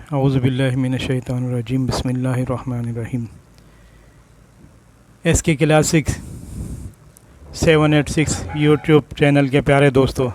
औज़ुबिल्लाहिमिनश्शैतानिर्रजीम बिस्मिल्लाहिर्रहमानिर्रहीम। SK classic 786 YouTube channel के प्यारे दोस्तों,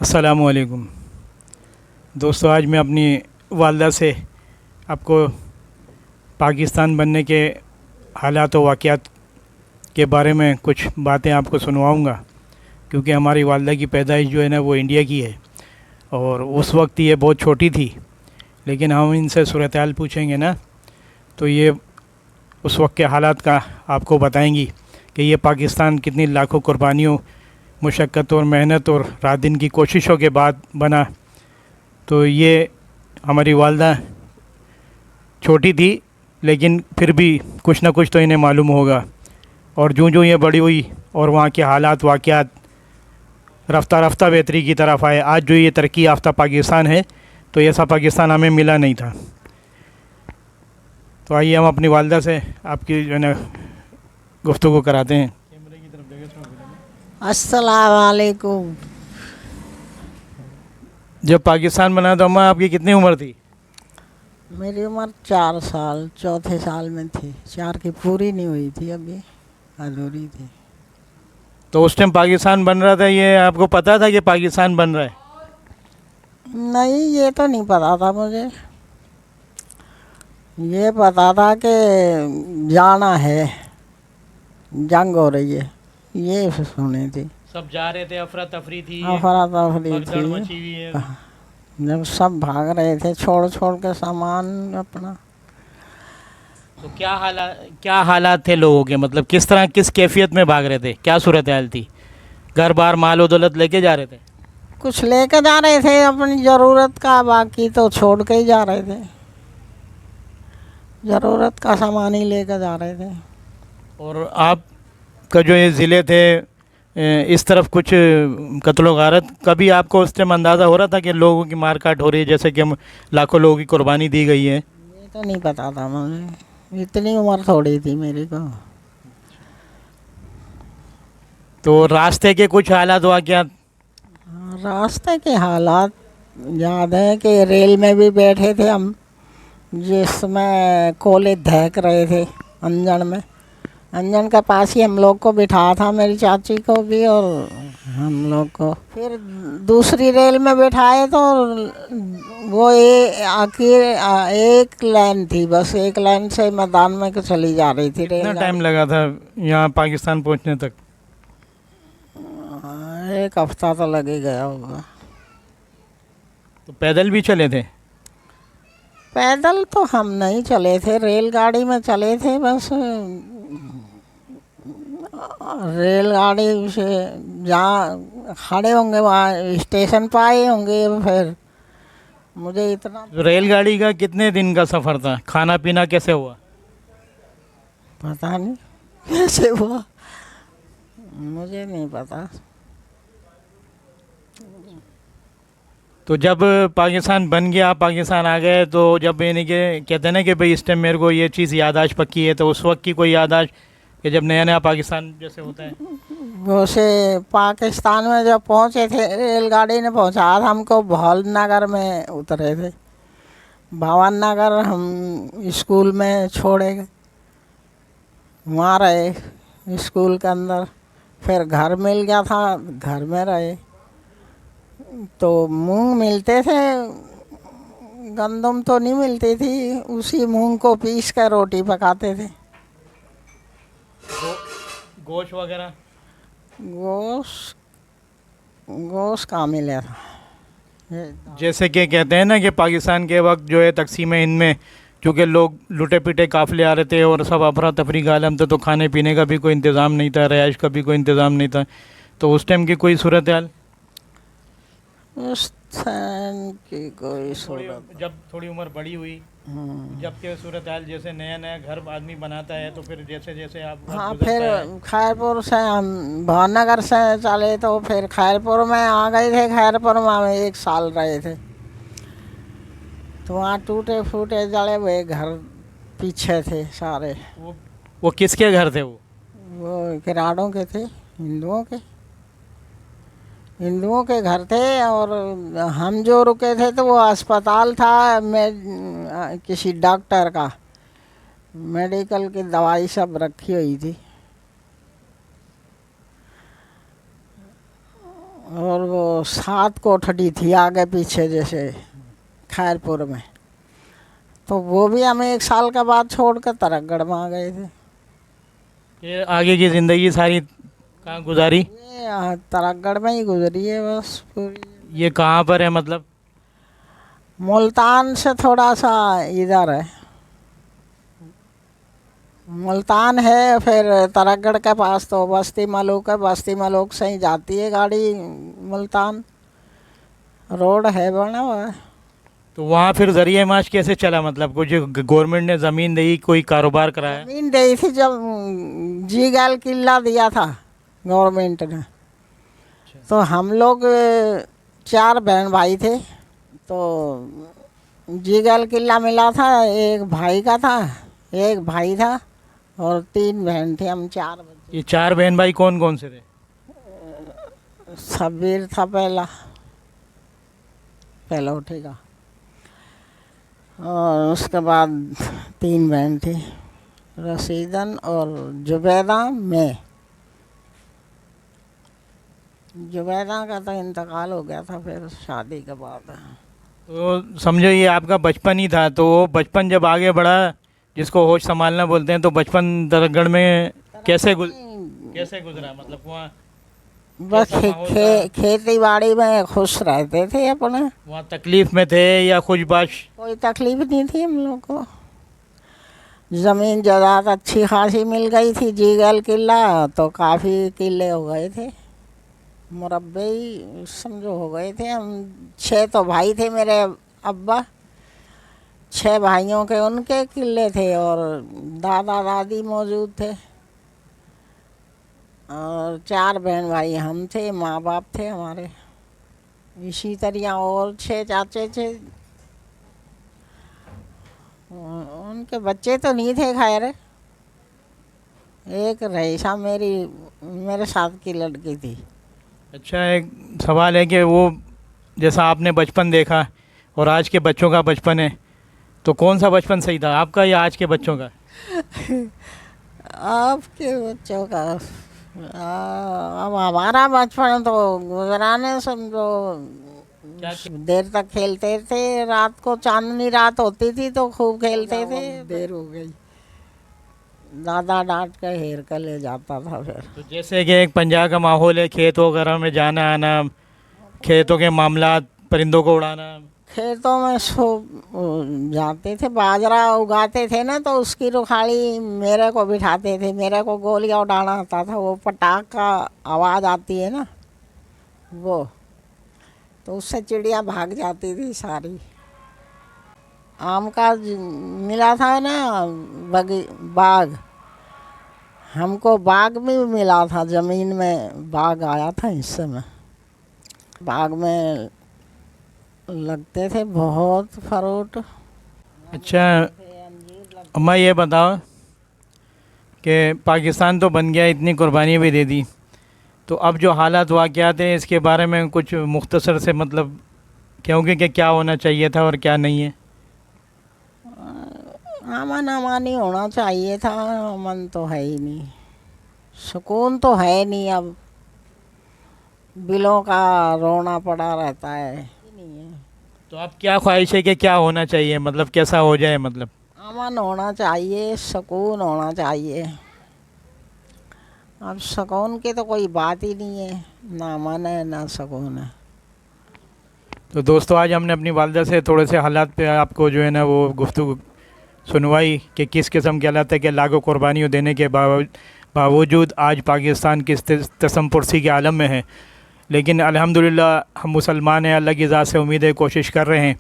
अस्सलामु अलैकुम। दोस्तों, आज मैं अपनी वालदा से आपको पाकिस्तान बनने के हालात व वाक़यात के बारे में कुछ बातें आपको सुनवाऊँगा, क्योंकि हमारी वालदा की पैदाइश जो है ना वो इंडिया की है और उस वक्त ये बहुत छोटी थी। लेकिन हम इनसे सूरत हाल पूछेंगे ना तो ये उस वक्त के हालात का आपको बताएंगी कि ये पाकिस्तान कितनी लाखों कुर्बानियों, मुशक्क़त और मेहनत और रात दिन की कोशिशों के बाद बना। तो ये हमारी वालदा छोटी थी, लेकिन फिर भी कुछ ना कुछ तो इन्हें मालूम होगा। और जो ये बड़ी हुई और वहाँ के हालात वाक़यात रफ्ता रफ्ता बेहतरी की तरफ आए, आज जो ये तरक्की याफ्ता पाकिस्तान है, तो ऐसा पाकिस्तान हमें मिला नहीं था। तो आइए हम अपनी वालदा से आपकी जो है ना गुफ्तगू कराते हैं। अस्सलाम वालेकुम। जब पाकिस्तान बना तो अम्मा आपकी कितनी उम्र थी? मेरी उम्र 4 साल, चौथे साल में थी। 4 की पूरी नहीं हुई थी, अभी अधूरी थी। तो उस टाइम पाकिस्तान बन रहा था, ये आपको पता था कि पाकिस्तान बन रहा है? नहीं, ये तो नहीं पता था मुझे। ये पता था कि जाना है, जंग हो रही है, ये सुनी थी। सब जा रहे थे, अफरा तफरी थी, अफरा तफरी भगदड़ थी। मची हुई है। जब सब भाग रहे थे छोड़ छोड़ के सामान अपना। तो क्या हालात थे लोगों के, मतलब किस तरह किस कैफियत में भाग रहे थे, क्या सूरत हाल थी? घर बार माल दौलत लेके जा रहे थे? कुछ लेके जा रहे थे अपनी ज़रूरत का, बाकी तो छोड़ के ही जा रहे थे। ज़रूरत का सामान ही लेकर जा रहे थे। और आपका जो ये ज़िले थे, इस तरफ कुछ कत्लो गारत कभी आपको उस टाइम अंदाज़ा हो रहा था कि लोगों की मार काट हो रही है, जैसे कि हम लाखों लोगों की कुर्बानी दी गई है? ये तो नहीं पता था मुझे, इतनी उम्र थोड़ी थी मेरी को। तो रास्ते के कुछ हालात वाक़यात? रास्ते के हालात याद है कि रेल में भी बैठे थे हम, जिसमें कोले दहक रहे थे अंजन में। अंजन के पास ही हम लोग को बिठाया था, मेरी चाची को भी और हम लोग को। फिर दूसरी रेल में बिठाए तो वो आखिर एक लाइन थी, बस एक लाइन से मैदान में को चली जा रही थी रेल। कितना टाइम लगा था यहाँ पाकिस्तान पहुँचने तक? 1 हफ्ता तो लग ही गया होगा। तो पैदल भी चले थे? पैदल तो हम नहीं चले थे, रेलगाड़ी में चले थे बस। रेलगाड़ी से जहाँ खड़े होंगे वहाँ स्टेशन पर आए होंगे। फिर मुझे इतना रेलगाड़ी का कितने दिन का सफ़र था? खाना पीना कैसे हुआ? पता नहीं कैसे हुआ, मुझे नहीं पता। तो जब पाकिस्तान बन गया, पाकिस्तान आ गए, तो जब यानी कि कहते हैं ना कि भाई इस टाइम मेरे को ये चीज़ याददाश्त पक्की है, तो उस वक्त की कोई याददाश्त कि जब नया नया पाकिस्तान जैसे होता है? वैसे पाकिस्तान में जब पहुँचे थे, रेलगाड़ी ने पहुँचाया था हमको, भवन नगर में उतरे थे। भवन नगर हम स्कूल में छोड़े गए, वहाँ रहे स्कूल के अंदर। फिर घर मिल गया था, घर में रहे। तो मूंग मिलते थे, गंदम तो नहीं मिलती थी। उसी मूंग को पीस कर रोटी पकाते थे। गोश्त वगैरह? गोश्त कहाँ मिला था। जैसे कि कहते हैं ना कि पाकिस्तान के वक्त जो है तकसीम हिंद में, क्योंकि लोग लुटे पिटे काफ़िले आ रहे थे और सब अफरा तफरी का आलम था, तो खाने पीने का भी कोई इंतज़ाम नहीं था, रिहाइश का भी कोई इंतज़ाम नहीं था। तो उस टाइम की कोई सूरत हाल? उस टाइम की कोई सूरत, जब थोड़ी उम्र बड़ी हुई, जब के सूरत हाल जैसे नया नया घर आदमी बनाता है, तो फिर जैसे जैसे आप हाँ, फिर खैरपुर से हम भावनगर से चले तो फिर खैरपुर में आ गए थे। खैरपुर में हम 1 साल रहे थे। तो वहाँ टूटे फूटे जड़े हुए घर पीछे थे सारे। वो किसके घर थे? वो किराड़ों के थे, हिंदुओं के। हिंदुओं के घर थे। और हम जो रुके थे तो वो अस्पताल था किसी डॉक्टर का, मेडिकल की दवाई सब रखी हुई थी। और वो 7 कोठड़ी थी आगे पीछे जैसे खैरपुर में। तो वो भी हमें 1 साल के बाद छोड़कर तरकगढ़ में आ गए थे। ये आगे की ज़िंदगी सारी कहाँ गुजारी? ये तरकगढ़ में ही गुजरी है बस पूरी। ये कहाँ पर है मतलब? मुल्तान से थोड़ा सा इधर है, मुल्तान है। फिर तरकगढ़ के पास तो बस्ती मलूक है, बस्ती मलूक से ही जाती है गाड़ी मुल्तान, रोड है बना हुआ है। तो वहाँ फिर ज़रिए माश कैसे चला? मतलब कुछ गवर्नमेंट ने ज़मीन दी, कोई कारोबार कराया? ज़मीन दी थी जब जीगल किला दिया था गवर्नमेंट ने। तो हम लोग 4 बहन भाई थे। तो जीगल किला मिला था, एक भाई का था, एक भाई था और 3 बहन थे, हम 4 बच्चे। ये 4 बहन भाई कौन कौन से थे? शब्बीर था पहला उठेगा। और उसके बाद 3 बहन थी, रसीदन और जुबैदा में। जुबैदा का तो इंतकाल हो गया था फिर शादी के बाद। तो समझो ये आपका बचपन ही था। तो वो बचपन जब आगे बढ़ा, जिसको होश संभालना बोलते हैं, तो बचपन तरकगढ़ में कैसे गुजरा? मतलब वहाँ बस कैसा माहौल था? खेती बाड़ी में खुश रहते थे अपने। वहाँ तकलीफ में थे या खुशबाश? कोई तकलीफ नहीं थी हम लोग को। ज़मीन जायदाद अच्छी खासी मिल गई थी। जीगल किला तो काफ़ी किले हो गए थे, मुरब्बे ही समझो हो गए थे। हम 6 तो भाई थे मेरे अब्बा, 6 भाइयों के उनके किले थे और दादा दादी मौजूद थे। और 4 बहन भाई हम थे, माँ बाप थे हमारे। इसी तरह और 6 चाचे थे, उनके बच्चे तो नहीं थे खैर। एक रईसा मेरे साथ की लड़की थी। अच्छा, एक सवाल है कि वो जैसा आपने बचपन देखा और आज के बच्चों का बचपन है, तो कौन सा बचपन सही था, आपका या आज के बच्चों का? आपके बच्चों का अब हमारा बचपन तो गुजराने समझो। देर तक खेलते थे, रात को चांदनी रात होती थी तो खूब खेलते थे। देर हो गई, दादा डांट के हेर कर ले जाता था फिर। तो जैसे कि एक पंजाब का माहौल है, खेत वगैरह में जाना आना, खेतों के मामलात, परिंदों को उड़ाना। खेतों में जाते थे, बाजरा उगाते थे ना, तो उसकी रुखाड़ी मेरे को बिठाते थे। मेरे को गोलियां उड़ाना आता था। वो पटाख का आवाज़ आती है ना, वो तो उससे चिड़िया भाग जाती थी सारी। आम का मिला था ना बाग, हमको बाग भी मिला था, ज़मीन में बाग आया था हिस्से में। बाग में लगते थे बहुत फ्रूट। अच्छा अम्मा, ये बताओ कि पाकिस्तान तो बन गया, इतनी कुर्बानी भी दे दी, तो अब जो हालात वाक़यात हैं इसके बारे में कुछ मुख्तसर से मतलब क्योंकि कि क्या होना चाहिए था और क्या नहीं है? अमन अमानी होना चाहिए था। अमन तो है ही नहीं, सुकून तो है नहीं। अब बिलों का रोना पड़ा रहता है। तो अब क्या ख्वाहिश है कि क्या होना चाहिए, मतलब कैसा हो जाए? मतलब अमन होना चाहिए, सुकून होना चाहिए। अब सुकून की तो कोई बात ही नहीं है, ना अमन है ना सुकून है। तो दोस्तों, आज हमने अपनी वालदा से थोड़े से हालात पे आपको जो है ना वो गुफ्तगू सुनवाई कि किस किस्म के हालात है कि लाखों कुर्बानियों देने के बावजूद आज पाकिस्तान किस तसम पुरसी के आलम में है। लेकिन अल्हम्दुलिल्लाह हम मुसलमान हैं, अल्लाह की ज़ात से उम्मीद है, कोशिश कर रहे हैं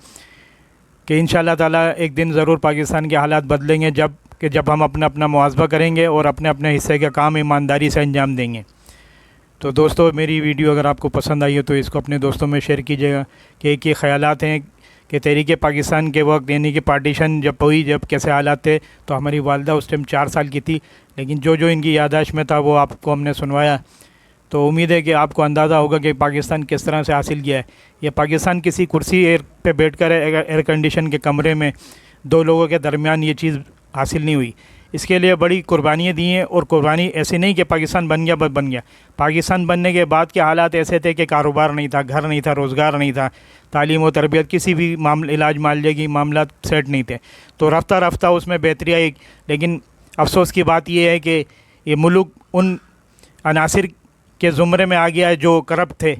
कि इंशाअल्लाह ताला एक दिन ज़रूर पाकिस्तान के हालात बदलेंगे, जब हम अपना अपना मुआवजा करेंगे और अपने अपने हिस्से का काम ईमानदारी से अंजाम देंगे। तो दोस्तों, मेरी वीडियो अगर आपको पसंद आई हो तो इसको अपने दोस्तों में शेयर कीजिएगा कि एक ये ख़यालात हैं कि तहरीक पाकिस्तान के वक्त, यानी कि पार्टीशन जब हुई, जब कैसे हालात थे, तो हमारी वालदा उस टाइम 4 साल की थी, लेकिन जो जो इनकी याददाश्त में था वो आपको हमने सुनवाया। तो उम्मीद है कि आपको अंदाज़ा होगा कि पाकिस्तान किस तरह से हासिल किया है। ये पाकिस्तान किसी कुर्सी पे बैठकर एयर कंडीशन के कमरे में दो लोगों के दरमियान ये चीज़ हासिल नहीं हुई। इसके लिए बड़ी कुर्बानियाँ दी हैं, और कुर्बानी ऐसी नहीं कि पाकिस्तान बन गया बस बन गया। पाकिस्तान बनने के बाद के हालात ऐसे थे कि कारोबार नहीं था, घर नहीं था, रोज़गार नहीं था, तालीम और तरबियत किसी भी मामले, इलाज मालजे की मामला सेट नहीं थे। तो रफ्ता रफ्ता उसमें बेहतरी आई। लेकिन अफसोस की बात यह है कि ये मुल्क उन अनासिर के ज़ुमरे में आ गया है जो करप्ट थे,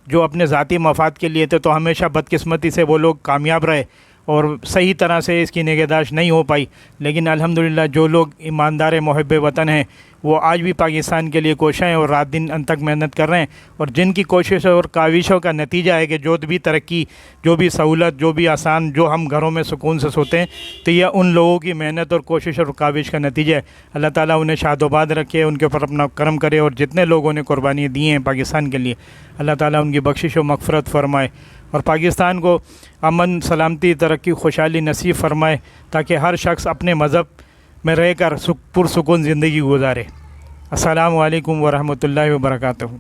जो अपने ज़ाती मफाद के लिए थे। तो हमेशा बदकिस्मती से वो लोग कामयाब रहे और सही तरह से इसकी निगहदाश्त नहीं हो पाई। लेकिन अल्हम्दुलिल्लाह जो लोग ईमानदार मुहब्बे वतन हैं वो आज भी पाकिस्तान के लिए कोशिश हैं और रात दिन अंत तक मेहनत कर रहे हैं। और जिनकी कोशिश और काविशों का नतीजा है कि जो भी तरक्की, जो भी सहूलत, जो भी आसान, जो हम घरों में सुकून से सोते हैं, तो यह उन लोगों की मेहनत और कोशिश और काविश का नतीजा है। अल्लाह ताला उन्हें शादोबाद रखे, उनके ऊपर अपना करम करे, और जितने लोगों ने कुर्बानियाँ दी हैं पाकिस्तान के लिए, अल्लाह ताला उनकी बख्शिश व मग़फ़िरत फ़रमाए और पाकिस्तान को अमन, सलामती, तरक्की, खुशहाली नसीब फ़रमाए, ताकि हर शख्स अपने मज़हब में रहकर पुरसुकून ज़िंदगी गुजारे। अस्सलामु अलैकुम व रहमतुल्लाहि व बरकातहू।